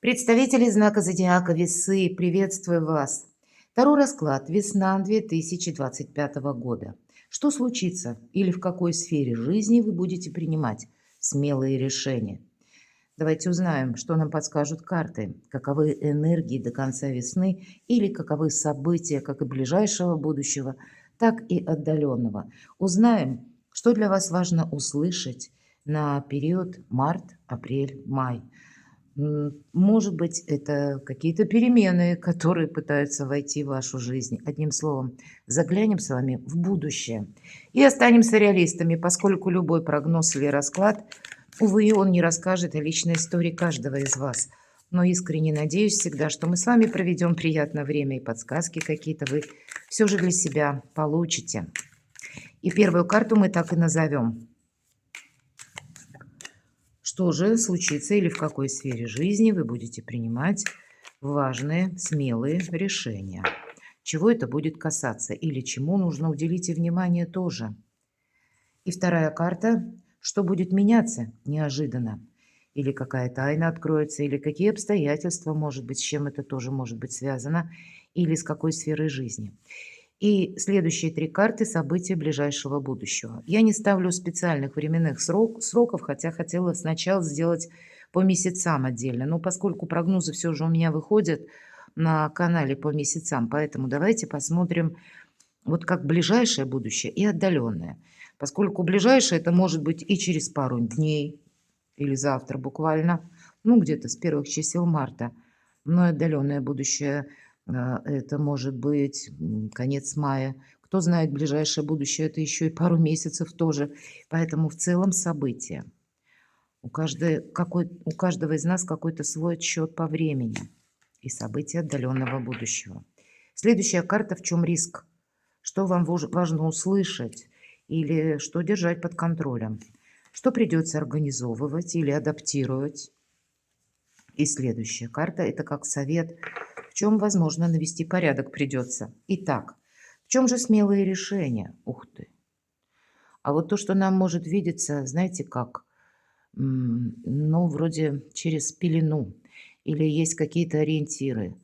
Представители знака зодиака Весы, приветствую вас. Второй расклад. Весна 2025 года. Что случится или в какой сфере жизни вы будете принимать смелые решения? Давайте узнаем, что нам подскажут карты, каковы энергии до конца весны или каковы события как и ближайшего будущего, так и отдаленного. Узнаем, что для вас важно услышать на период март, апрель, май. Может быть, это какие-то перемены, которые пытаются войти в вашу жизнь. Одним словом, заглянем с вами в будущее и останемся реалистами, поскольку любой прогноз или расклад, увы, он не расскажет о личной истории каждого из вас. Но искренне надеюсь всегда, что мы с вами проведем приятное время и подсказки какие-то вы все же для себя получите. И первую карту мы так и назовем. Что же случится или в какой сфере жизни вы будете принимать важные, смелые решения? Чего это будет касаться или чему нужно уделить и внимание тоже? И вторая карта. Что будет меняться неожиданно? Или какая тайна откроется, или какие обстоятельства, может быть, с чем это тоже может быть связано, или с какой сферой жизни. И следующие три карты – события ближайшего будущего. Я не ставлю специальных временных сроков, хотя хотела сначала сделать по месяцам отдельно. Но поскольку прогнозы все же у меня выходят на канале по месяцам, поэтому давайте посмотрим вот как ближайшее будущее и отдаленное. Поскольку ближайшее это может быть и через пару дней, или завтра буквально, ну где-то с первых чисел марта. Но и отдаленное будущее это может быть конец мая. Кто знает ближайшее будущее, это еще и пару месяцев тоже. Поэтому в целом события. У каждого из нас какой-то свой отсчет по времени и события отдаленного будущего. Следующая карта «В чем риск?». Что вам важно услышать или что держать под контролем? Что придется организовывать или адаптировать? И следующая карта – это как совет, в чем, возможно, навести порядок придется. Итак, в чем же смелые решения? Ух ты! А вот то, что нам может видеться, знаете как? Ну, вроде через пелену. Или есть какие-то ориентиры.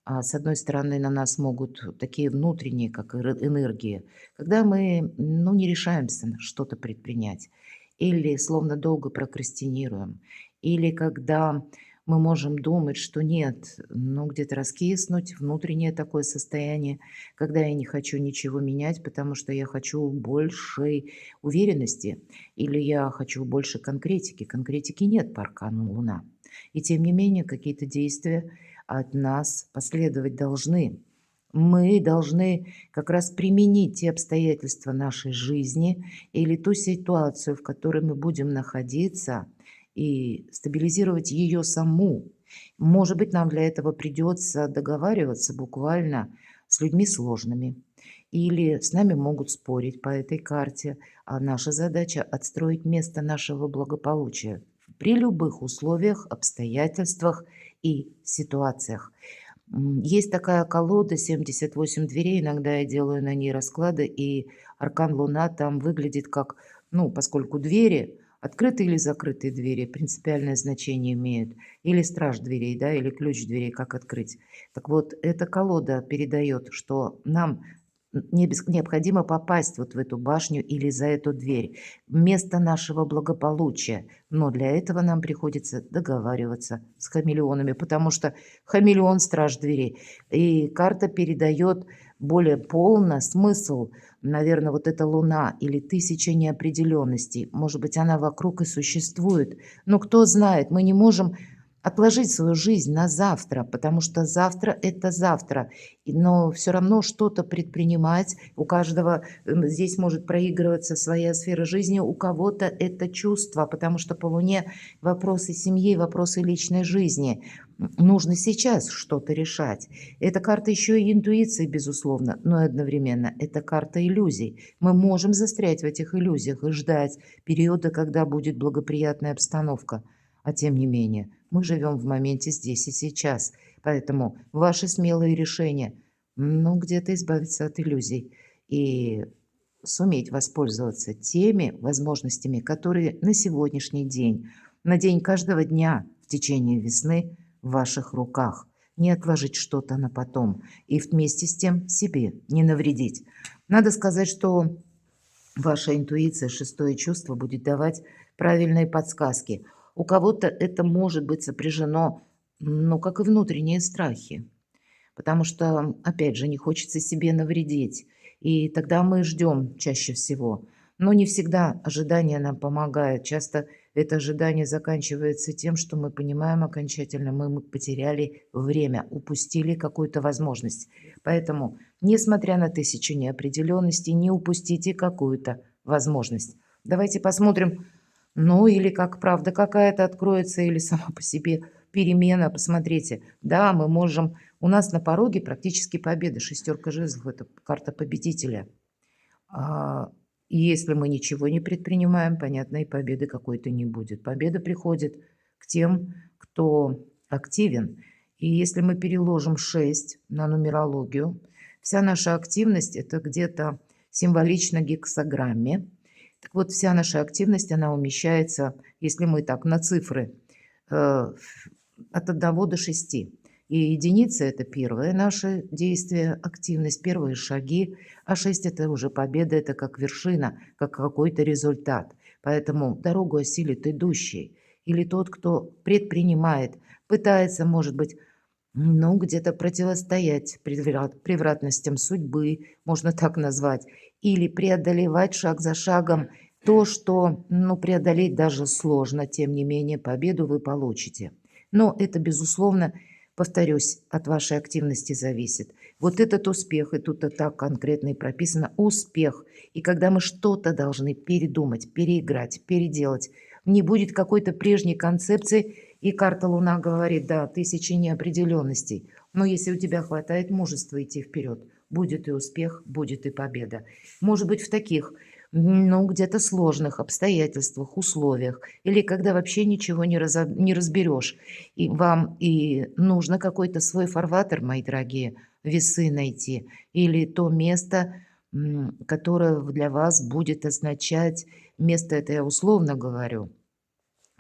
С одной стороны, на нас могут такие внутренние, как энергии, когда мы, ну, не решаемся на что-то предпринять, или словно долго прокрастинируем, или когда мы можем думать, что нет, ну, где-то раскиснуть, внутреннее такое состояние, когда я не хочу ничего менять, потому что я хочу большей уверенности, или я хочу больше конкретики. Конкретики нет по аркану Луна. И тем не менее, какие-то действия от нас последовать должны. Мы должны как раз применить те обстоятельства нашей жизни или ту ситуацию, в которой мы будем находиться, и стабилизировать ее саму. Может быть, нам для этого придется договариваться буквально с людьми сложными. Или с нами могут спорить по этой карте, а наша задача – отстроить место нашего благополучия при любых условиях, обстоятельствах и ситуациях. Есть такая колода «78 дверей», иногда я делаю на ней расклады, и аркан Луна там выглядит как, ну, поскольку двери, открытые или закрытые двери, принципиальное значение имеют, или страж дверей, да, или ключ дверей, как открыть. Так вот, эта колода передает, что нам необходимо попасть вот в эту башню или за эту дверь, место нашего благополучия. Но для этого нам приходится договариваться с хамелеонами, потому что хамелеон – страж дверей. И карта передает более полно смысл, наверное, вот эта луна или тысяча неопределенностей. Может быть, она вокруг и существует. Но кто знает, мы не можем отложить свою жизнь на завтра, потому что завтра – это завтра. Но все равно что-то предпринимать. У каждого здесь может проигрываться своя сфера жизни, у кого-то это чувство, потому что по Луне вопросы семьи, вопросы личной жизни. Нужно сейчас что-то решать. Эта карта еще и интуиции, безусловно, но и одновременно это карта иллюзий. Мы можем застрять в этих иллюзиях и ждать периода, когда будет благоприятная обстановка. А тем не менее, мы живем в моменте здесь и сейчас. Поэтому ваши смелые решения, ну, где-то избавиться от иллюзий и суметь воспользоваться теми возможностями, которые на сегодняшний день, на день каждого дня в течение весны в ваших руках. Не отложить что-то на потом и вместе с тем себе не навредить. Надо сказать, что ваша интуиция, шестое чувство будет давать правильные подсказки. У кого-то это может быть сопряжено, ну, как и внутренние страхи. Потому что, опять же, не хочется себе навредить. И тогда мы ждем чаще всего. Но не всегда ожидание нам помогает. Часто это ожидание заканчивается тем, что мы понимаем окончательно, мы потеряли время, упустили какую-то возможность. Поэтому, несмотря на тысячу неопределенностей, не упустите какую-то возможность. Давайте посмотрим, ну или как правда какая-то откроется, или сама по себе перемена. Посмотрите, да, мы можем. У нас на пороге практически победа. Шестерка жезлов – это карта победителя. А, И если мы ничего не предпринимаем, понятно, и победы какой-то не будет. Победа приходит к тем, кто активен. И если мы переложим 6 на нумерологию, вся наша активность – это где-то символично гексаграмме. Так вот, вся наша активность, она умещается, если мы так на цифры, от 1 до 6. И единица – это первое наше действие, активность, первые шаги, а 6 – это уже победа, это как вершина, как какой-то результат. Поэтому дорогу осилит идущий или тот, кто предпринимает, пытается, может быть, ну, где-то противостоять превратностям судьбы, можно так назвать, или преодолевать шаг за шагом то, что, ну, преодолеть даже сложно, тем не менее победу вы получите. Но это, безусловно, повторюсь, от вашей активности зависит. Вот этот успех, и тут так конкретно и прописано, успех. И когда мы что-то должны передумать, переиграть, переделать, не будет какой-то прежней концепции, и карта Луна говорит, да, тысячи неопределенностей. Но если у тебя хватает мужества идти вперед, будет и успех, будет и победа. Может быть, в таких, ну, где-то сложных обстоятельствах, условиях, или когда вообще ничего не разберешь. И вам и нужно какой-то свой фарватер, мои дорогие, весы найти. Или то место, которое для вас будет означать, место это я условно говорю,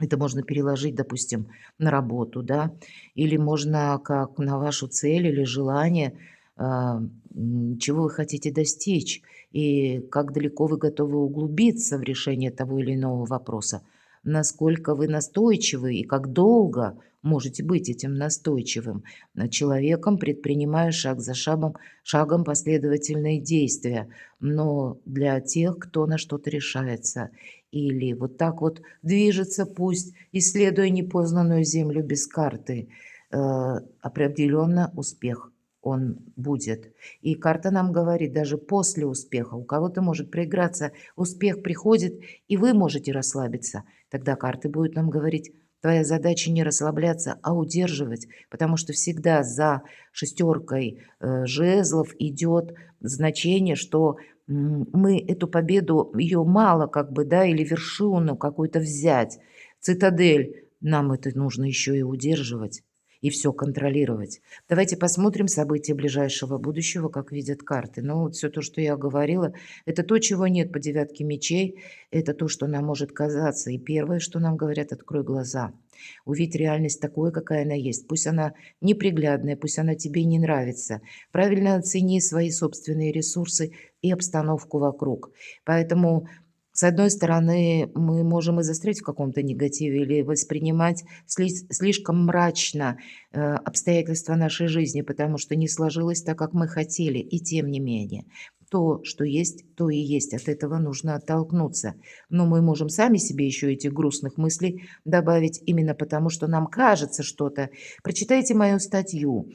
это можно переложить, допустим, на работу, да, или можно как на вашу цель или желание, чего вы хотите достичь, и как далеко вы готовы углубиться в решение того или иного вопроса, насколько вы настойчивы и как долго можете быть этим настойчивым человеком, предпринимая шаг за шагом последовательные действия, но для тех, кто на что-то решается. Или вот так вот движется, пусть, исследуя непознанную землю без карты. Определенно успех он будет. И карта нам говорит, даже после успеха, у кого-то может проиграться, успех приходит, и вы можете расслабиться. Тогда карты будут нам говорить, твоя задача не расслабляться, а удерживать, потому что всегда за шестеркой жезлов идет значение, что мы эту победу, ее мало как бы, да, или вершину какую-то взять, цитадель, нам это нужно еще и удерживать и все контролировать. Давайте посмотрим события ближайшего будущего, как видят карты. Ну, вот все то, что я говорила, это то, чего нет по девятке мечей, это то, что нам может казаться. И первое, что нам говорят, открой глаза. Увидь реальность такой, какая она есть. Пусть она неприглядная, пусть она тебе не нравится. Правильно оцени свои собственные ресурсы и обстановку вокруг. Поэтому, с одной стороны, мы можем и застрять в каком-то негативе или воспринимать слишком мрачно обстоятельства нашей жизни, потому что не сложилось так, как мы хотели. И тем не менее, то, что есть, то и есть. От этого нужно оттолкнуться. Но мы можем сами себе еще этих грустных мыслей добавить именно потому, что нам кажется что-то. Прочитайте мою статью.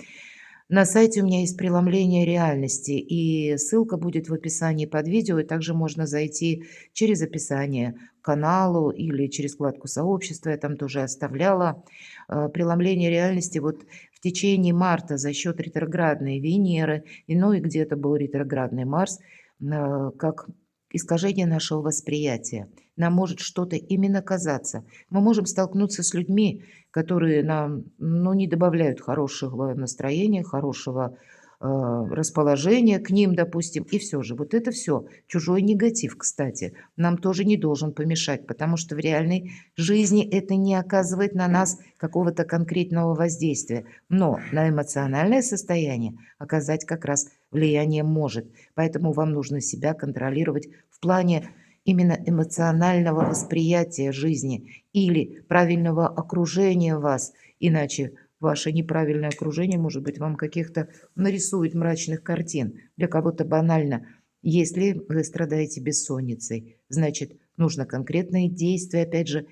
На сайте у меня есть преломление реальности, и ссылка будет в описании под видео, и также можно зайти через описание к каналу или через вкладку сообщества, я там тоже оставляла. Преломление реальности вот в течение марта за счет ретроградной Венеры, и ну и где-то был ретроградный Марс, как искажение нашего восприятия. Нам может что-то именно казаться. Мы можем столкнуться с людьми, которые нам, ну, не добавляют хорошего настроения, хорошего расположение к ним, допустим, и все же. Вот это все чужой негатив, кстати, нам тоже не должен помешать, потому что в реальной жизни это не оказывает на нас какого-то конкретного воздействия. Но на эмоциональное состояние оказать как раз влияние может. Поэтому вам нужно себя контролировать в плане именно эмоционального восприятия жизни или правильного окружения вас. Иначе ваше неправильное окружение, может быть, вам каких-то нарисует мрачных картин. Для кого-то банально. Если вы страдаете бессонницей, значит, нужно конкретные действия, опять же,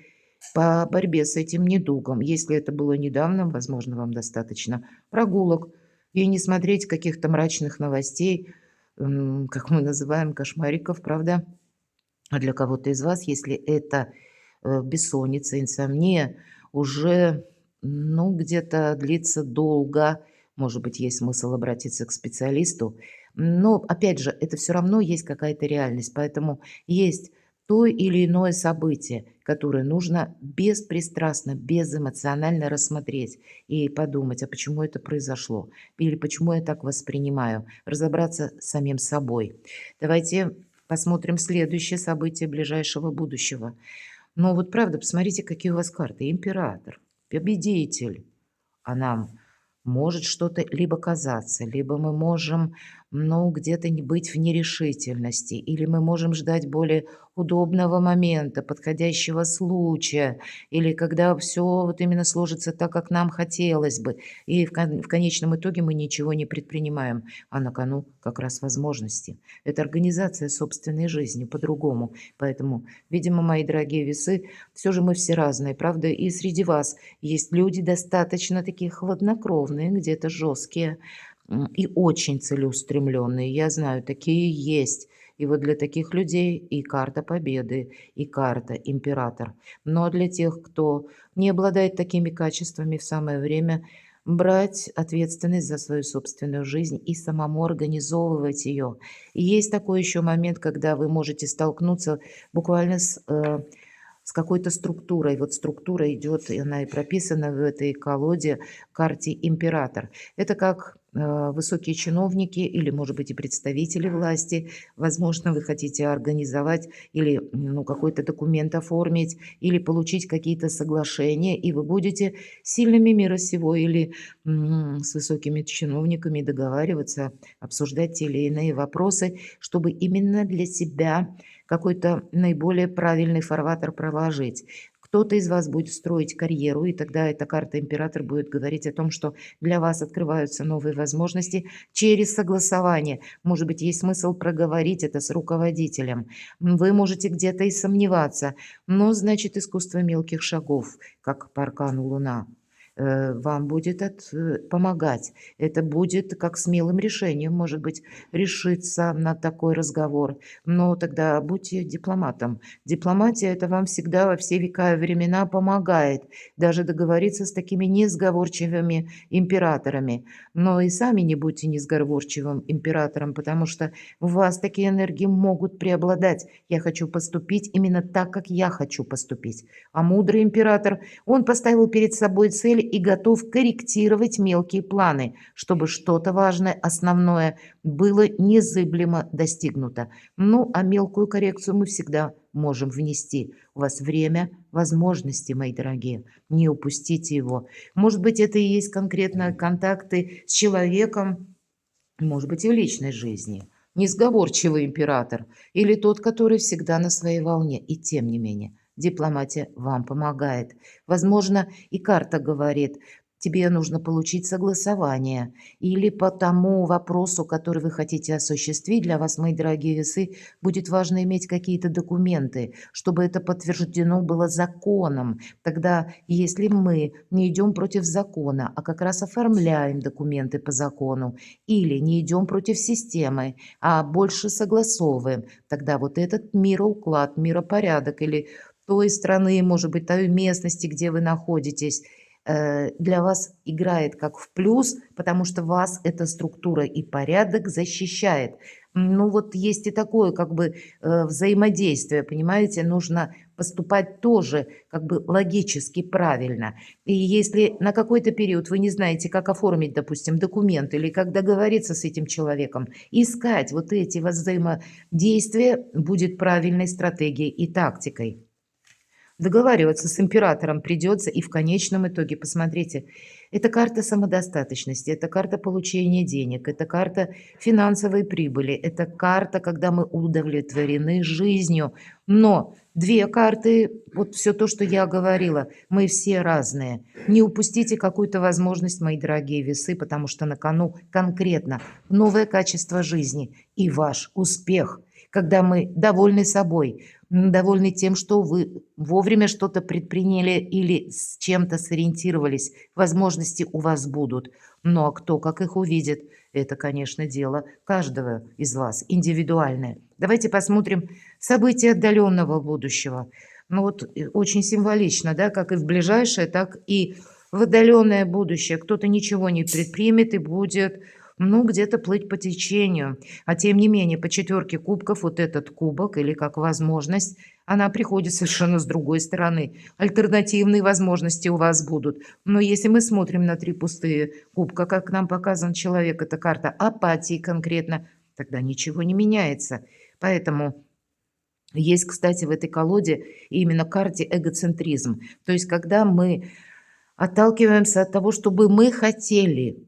по борьбе с этим недугом. Если это было недавно, возможно, вам достаточно прогулок и не смотреть каких-то мрачных новостей, как мы называем, кошмариков, правда? А для кого-то из вас, если это бессонница, инсомния, уже ну, где-то длится долго, может быть, есть смысл обратиться к специалисту. Но, опять же, это все равно есть какая-то реальность, поэтому есть то или иное событие, которое нужно беспристрастно, безэмоционально рассмотреть и подумать, а почему это произошло, или почему я так воспринимаю, разобраться с самим собой. Давайте посмотрим следующее событие ближайшего будущего. Ну вот правда, посмотрите, какие у вас карты. Император, победитель. А нам может что-то либо казаться, либо мы можем, ну, где-то не быть в нерешительности, или мы можем ждать более удобного момента, подходящего случая, или когда все вот именно сложится так, как нам хотелось бы, и в конечном итоге мы ничего не предпринимаем, а на кону как раз возможности. Это организация собственной жизни по-другому. Поэтому, видимо, мои дорогие весы, все же мы все разные, правда? И среди вас есть люди достаточно такие хладнокровные, где-то жесткие и очень целеустремленные. Я знаю, такие есть. И вот для таких людей и карта победы, и карта император. Но для тех, кто не обладает такими качествами, в самое время брать ответственность за свою собственную жизнь и самому организовывать ее. И есть такой еще момент, когда вы можете столкнуться буквально с какой-то структурой. Вот структура идет, и она и прописана в этой колоде, карте император. Это как высокие чиновники или, может быть, и представители власти. Возможно, вы хотите организовать или ну, какой-то документ оформить, или получить какие-то соглашения, и вы будете сильными мира сего или с высокими чиновниками договариваться, обсуждать те или иные вопросы, чтобы именно для себя какой-то наиболее правильный фарватер проложить. Кто-то из вас будет строить карьеру, и тогда эта карта император будет говорить о том, что для вас открываются новые возможности через согласование. Может быть, есть смысл проговорить это с руководителем. Вы можете где-то и сомневаться, но значит искусство мелких шагов, как по аркану Луна, вам будет помогать. Это будет как смелым решением, может быть, решиться на такой разговор. Но тогда будьте дипломатом. Дипломатия это вам всегда во все века и времена помогает. Даже договориться с такими несговорчивыми императорами. Но и сами не будьте несговорчивым императором, потому что у вас такие энергии могут преобладать. Я хочу поступить именно так, как я хочу поступить. А мудрый император, он поставил перед собой цель и готов корректировать мелкие планы, чтобы что-то важное, основное было незыблемо достигнуто. Ну, а мелкую коррекцию мы всегда можем внести. У вас время, возможности, мои дорогие. Не упустите его. Может быть, это и есть конкретно контакты с человеком, может быть, и в личной жизни. Несговорчивый император или тот, который всегда на своей волне. И тем не менее, дипломатия вам помогает. Возможно, и карта говорит, тебе нужно получить согласование. Или по тому вопросу, который вы хотите осуществить, для вас, мои дорогие весы, будет важно иметь какие-то документы, чтобы это подтверждено было законом. Тогда, если мы не идем против закона, а как раз оформляем документы по закону, или не идем против системы, а больше согласовываем, тогда вот этот мироуклад, миропорядок или той страны, может быть, той местности, где вы находитесь, для вас играет как в плюс, потому что вас эта структура и порядок защищает. Ну вот есть и такое как бы взаимодействие, понимаете, нужно поступать тоже как бы логически правильно. И если на какой-то период вы не знаете, как оформить, допустим, документ или как договориться с этим человеком, искать вот эти взаимодействия будет правильной стратегией и тактикой. Договариваться с императором придется, и в конечном итоге, посмотрите, это карта самодостаточности, это карта получения денег, это карта финансовой прибыли, это карта, когда мы удовлетворены жизнью. Но две карты, вот все то, что я говорила, мы все разные. Не упустите какую-то возможность, мои дорогие весы, потому что на кону конкретно новое качество жизни и ваш успех, когда мы довольны собой, довольны тем, что вы вовремя что-то предприняли или с чем-то сориентировались. Возможности у вас будут. Но кто как их увидит, это, конечно, дело каждого из вас, индивидуальное. Давайте посмотрим события отдаленного будущего. Ну вот очень символично, да, как и в ближайшее, так и в отдаленное будущее. Кто-то ничего не предпримет и будет, ну, где-то плыть по течению. А тем не менее, по четверке кубков вот этот кубок или как возможность, она приходит совершенно с другой стороны. Альтернативные возможности у вас будут. Но если мы смотрим на три пустые кубка, как нам показан человек, это карта апатии конкретно, тогда ничего не меняется. Поэтому есть, кстати, в этой колоде именно карте эгоцентризм. То есть когда мы отталкиваемся от того, чтобы мы хотели,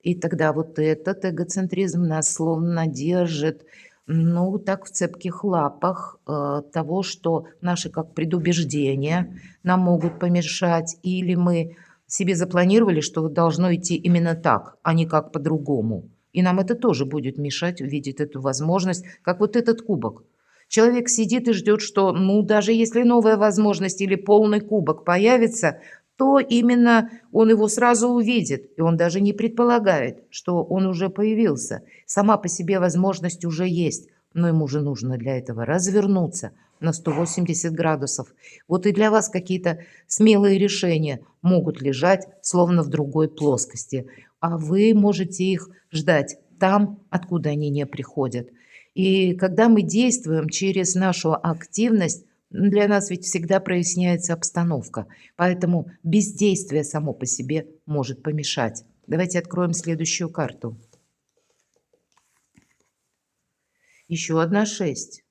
и тогда вот этот эгоцентризм нас словно держит, ну, так в цепких лапах того, что наши как предубеждения нам могут помешать, или мы себе запланировали, что должно идти именно так, а не как по-другому. И нам это тоже будет мешать увидеть эту возможность, как вот этот кубок. Человек сидит и ждет, что, ну, даже если новая возможность или полный кубок появится, то именно он его сразу увидит, и он даже не предполагает, что он уже появился. Сама по себе возможность уже есть, но ему же нужно для этого развернуться на 180 градусов. Вот и для вас какие-то смелые решения могут лежать словно в другой плоскости, а вы можете их ждать там, откуда они не приходят. И когда мы действуем через нашу активность, для нас ведь всегда проясняется обстановка, поэтому бездействие само по себе может помешать. Давайте откроем следующую карту. Еще одна 6.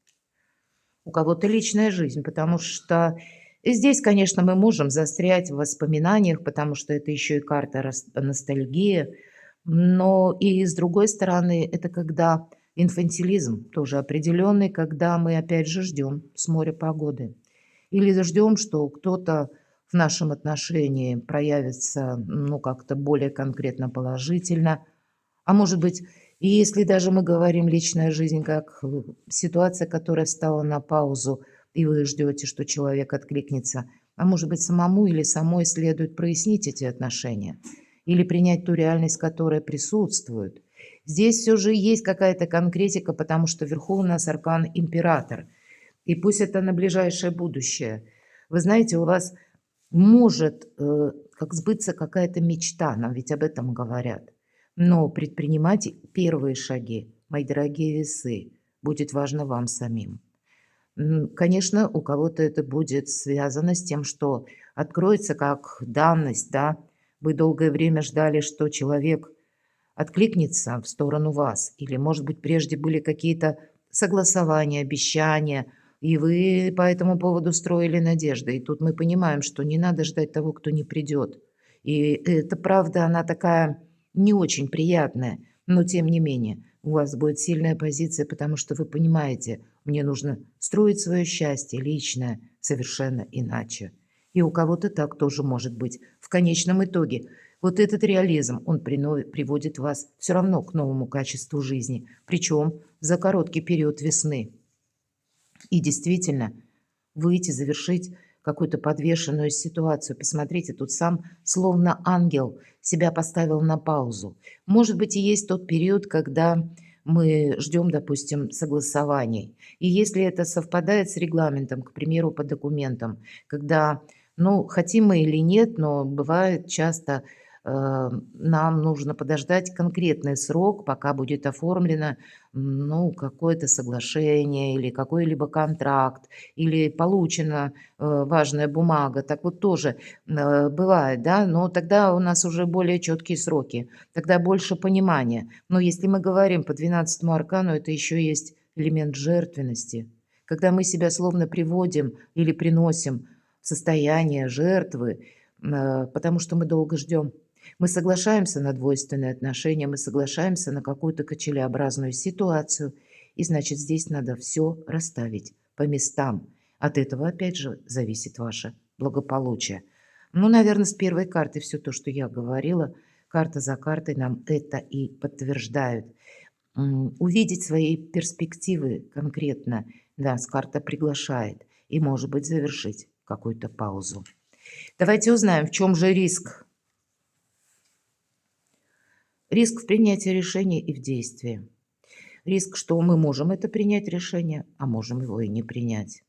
У кого-то личная жизнь, потому что здесь, конечно, мы можем застрять в воспоминаниях, потому что это еще и карта ностальгии. Но и с другой стороны, это когда инфантилизм тоже определенный, когда мы опять же ждем с моря погоды. Или ждем, что кто-то в нашем отношении проявится, ну, как-то более конкретно положительно. А может быть, и если даже мы говорим личная жизнь как ситуация, которая встала на паузу, и вы ждете, что человек откликнется, а может быть, самому или самой следует прояснить эти отношения или принять ту реальность, которая присутствует. Здесь все же есть какая-то конкретика, потому что вверху у нас аркан император. И пусть это на ближайшее будущее. Вы знаете, у вас может как сбыться какая-то мечта, нам ведь об этом говорят. Но предпринимать первые шаги, мои дорогие весы, будет важно вам самим. Конечно, у кого-то это будет связано с тем, что откроется как данность, да. Вы долгое время ждали, что человек откликнется в сторону вас. Или, может быть, прежде были какие-то согласования, обещания, и вы по этому поводу строили надежды. И тут мы понимаем, что не надо ждать того, кто не придет. И эта правда, она такая не очень приятная, но тем не менее у вас будет сильная позиция, потому что вы понимаете, мне нужно строить свое счастье личное совершенно иначе. И у кого-то так тоже может быть. В конечном итоге вот этот реализм, он приводит вас все равно к новому качеству жизни, причем за короткий период весны. И действительно, выйти, завершить какую-то подвешенную ситуацию. Посмотрите, тут сам словно ангел себя поставил на паузу. Может быть, и есть тот период, когда мы ждем, допустим, согласований. И если это совпадает с регламентом, к примеру, по документам, когда, ну, хотим мы или нет, но бывает часто нам нужно подождать конкретный срок, пока будет оформлено, ну, какое-то соглашение или какой-либо контракт, или получена важная бумага. Так вот тоже бывает, да, но тогда у нас уже более четкие сроки, тогда больше понимания. Но если мы говорим по 12-му аркану, это еще есть элемент жертвенности, когда мы себя словно приводим или приносим в состояние жертвы, потому что мы долго ждем. Мы соглашаемся на двойственные отношения, мы соглашаемся на какую-то качелеобразную ситуацию, и значит, здесь надо все расставить по местам. От этого, опять же, зависит ваше благополучие. Ну, наверное, с первой карты все то, что я говорила, карта за картой нам это и подтверждают. Увидеть свои перспективы конкретно, да, с карта приглашает, и, может быть, завершить какую-то паузу. Давайте узнаем, в чем же риск. Риск в принятии решения и в действии. Риск, что мы можем это принять решение, а можем его и не принять.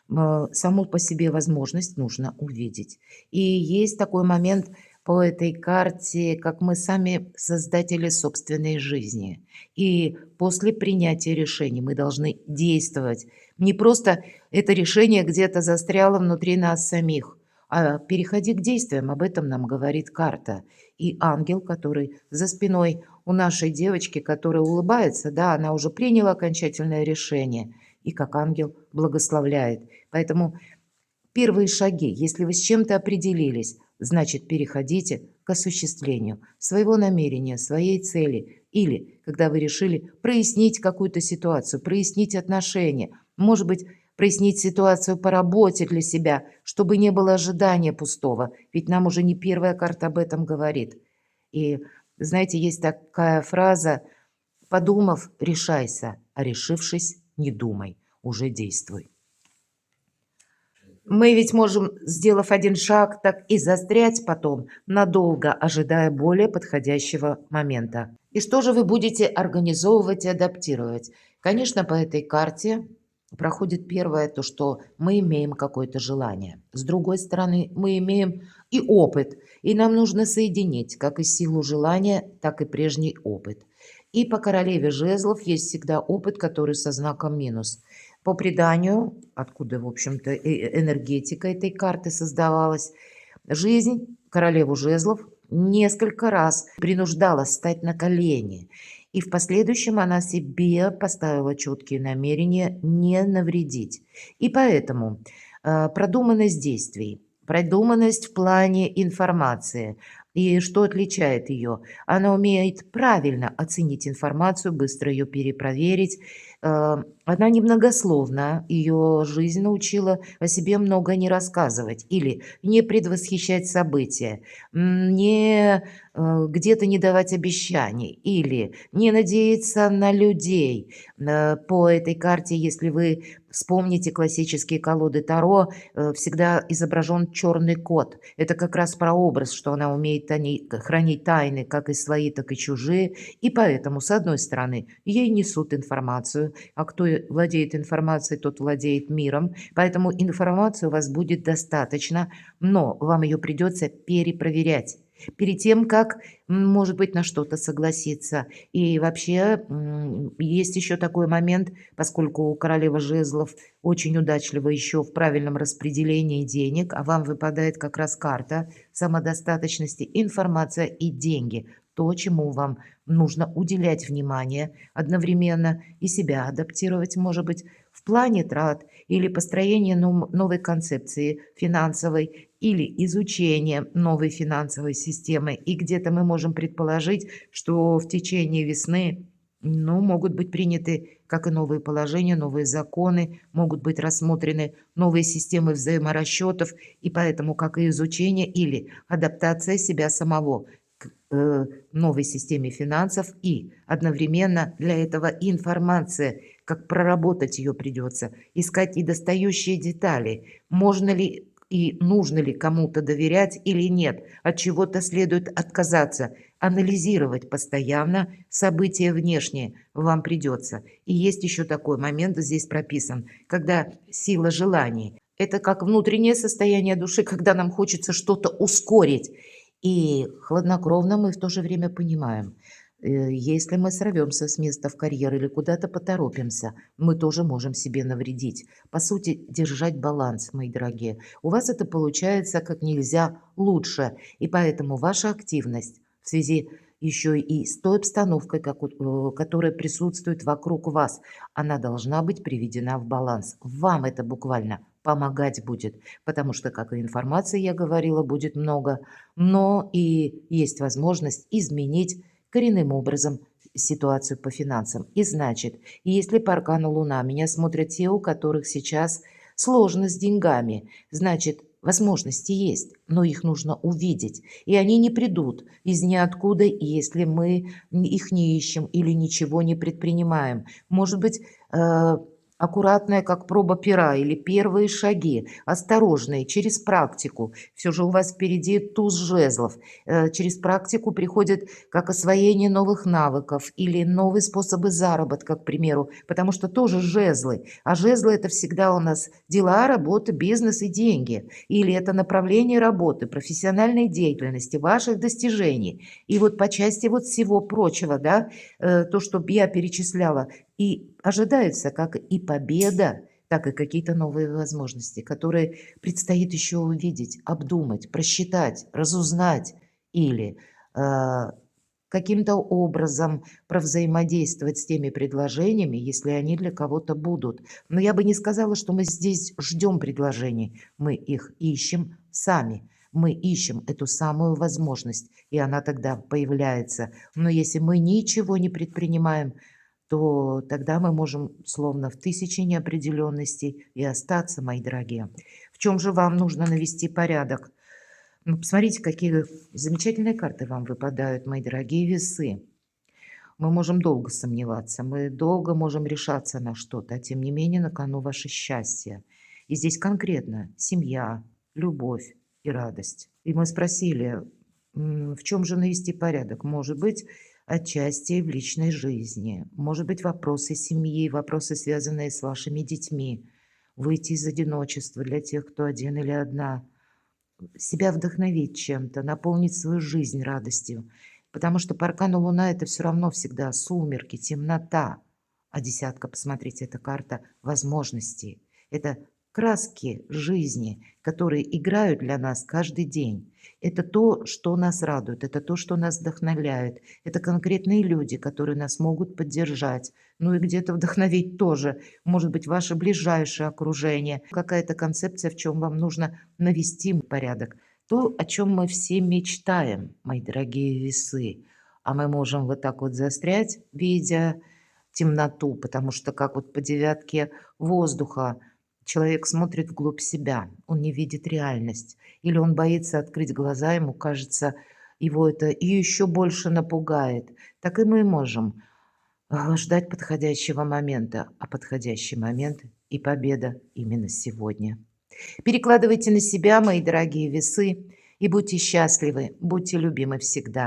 Саму по себе возможность нужно увидеть. И есть такой момент по этой карте, как мы сами создатели собственной жизни. И после принятия решений мы должны действовать. Не просто это решение где-то застряло внутри нас самих, а переходи к действиям, об этом нам говорит карта. И ангел, который за спиной у нашей девочки, которая улыбается, да, она уже приняла окончательное решение и как ангел благословляет. Поэтому первые шаги, если вы с чем-то определились, значит переходите к осуществлению своего намерения, своей цели. Или когда вы решили прояснить какую-то ситуацию, прояснить отношения, может быть, прояснить ситуацию по работе для себя, чтобы не было ожидания пустого. Ведь нам уже не первая карта об этом говорит. И знаете, есть такая фраза: подумав, решайся, а решившись, не думай, уже действуй. Мы ведь можем, сделав один шаг, так и застрять потом, надолго ожидая более подходящего момента. И что же вы будете организовывать и адаптировать? Конечно, по этой карте проходит первое, то, что мы имеем какое-то желание. С другой стороны, мы имеем и опыт, и нам нужно соединить как и силу желания, так и прежний опыт. И по королеве жезлов есть всегда опыт, который со знаком минус. По преданию, откуда, в общем-то, энергетика этой карты создавалась, жизнь королеву жезлов несколько раз принуждала стать на колени. И в последующем она себе поставила четкие намерения не навредить. И поэтому продуманность действий, продуманность в плане информации. И что отличает ее? Она умеет правильно оценить информацию, быстро ее перепроверить. Она немногословна, ее жизнь научила о себе много не рассказывать или не предвосхищать события, не где-то не давать обещаний или не надеяться на людей. По этой карте, если вы вспомните классические колоды Таро, всегда изображен черный кот. Это как раз про образ, что она умеет хранить тайны, как и свои, так и чужие. И поэтому, с одной стороны, ей несут информацию, а кто владеет информацией, тот владеет миром. Поэтому информации у вас будет достаточно, но вам ее придется перепроверять перед тем, как, может быть, на что-то согласиться. И вообще есть еще такой момент, поскольку королева жезлов очень удачлива еще в правильном распределении денег, а вам выпадает как раз карта самодостаточности, информация и деньги. То, чему вам нужно уделять внимание одновременно и себя адаптировать, может быть, в плане трат или построения новой концепции финансовой или изучения новой финансовой системы. И где-то мы можем предположить, что в течение весны, ну, могут быть приняты как и новые положения, новые законы, могут быть рассмотрены новые системы взаиморасчетов, и поэтому как и изучение или адаптация себя самого к новой системе финансов, и одновременно для этого информация, как проработать ее придется, искать недостающие детали, можно ли и нужно ли кому-то доверять или нет, от чего-то следует отказаться, анализировать постоянно события внешние вам придется. И есть еще такой момент, здесь прописан, когда сила желаний. Это как внутреннее состояние души, когда нам хочется что-то ускорить. И хладнокровно мы в то же время понимаем, если мы сорвемся с места в карьер или куда-то поторопимся, мы тоже можем себе навредить. По сути, держать баланс, мои дорогие. У вас это получается как нельзя лучше. И поэтому ваша активность в связи еще и с той обстановкой, которая присутствует вокруг вас, она должна быть приведена в баланс. Вам это буквально помогать будет, потому что, как и информации я говорила, будет много, но и есть возможность изменить коренным образом ситуацию по финансам. И значит, если по аркану Луна меня смотрят те, у которых сейчас сложно с деньгами, значит, возможности есть, но их нужно увидеть. И они не придут из ниоткуда, если мы их не ищем или ничего не предпринимаем. Может быть, аккуратная, как проба пера, или первые шаги, осторожные, через практику. Все же у вас впереди туз жезлов. Через практику приходит как освоение новых навыков или новые способы заработка, к примеру, потому что тоже жезлы. А жезлы это всегда у нас дела, работа, бизнес и деньги. Или это направление работы, профессиональной деятельности, ваших достижений. И вот по части вот всего прочего, да, то, что я перечисляла, и ожидается как и победа, так и какие-то новые возможности, которые предстоит еще увидеть, обдумать, просчитать, разузнать или каким-то образом провзаимодействовать с теми предложениями, если они для кого-то будут. Но я бы не сказала, что мы здесь ждем предложений, мы их ищем сами. Мы ищем эту самую возможность, и она тогда появляется. Но если мы ничего не предпринимаем, то тогда мы можем словно в тысяче неопределенностей и остаться, мои дорогие. В чем же вам нужно навести порядок? Ну, посмотрите, какие замечательные карты вам выпадают, мои дорогие весы. Мы можем долго сомневаться, мы долго можем решаться на что-то, а тем не менее на кону ваше счастье. И здесь конкретно семья, любовь и радость. И мы спросили, в чем же навести порядок? Может быть, отчасти в личной жизни, может быть, вопросы семьи, вопросы, связанные с вашими детьми, выйти из одиночества для тех, кто один или одна, себя вдохновить чем-то, наполнить свою жизнь радостью. Потому что по аркану Луна это все равно всегда сумерки, темнота. А десятка, посмотрите, это карта возможностей. Это краски жизни, которые играют для нас каждый день. Это то, что нас радует, это то, что нас вдохновляет. Это конкретные люди, которые нас могут поддержать. Ну и где-то вдохновить тоже. Может быть, ваше ближайшее окружение. Какая-то концепция, в чем вам нужно навести порядок. То, о чем мы все мечтаем, мои дорогие весы. А мы можем вот так вот застрять, видя темноту, потому что как вот по девятке воздуха человек смотрит вглубь себя, он не видит реальность. Или он боится открыть глаза, ему кажется, его это и еще больше напугает. Так и мы можем ждать подходящего момента, а подходящий момент и победа именно сегодня. Перекладывайте на себя, мои дорогие весы, и будьте счастливы, будьте любимы всегда.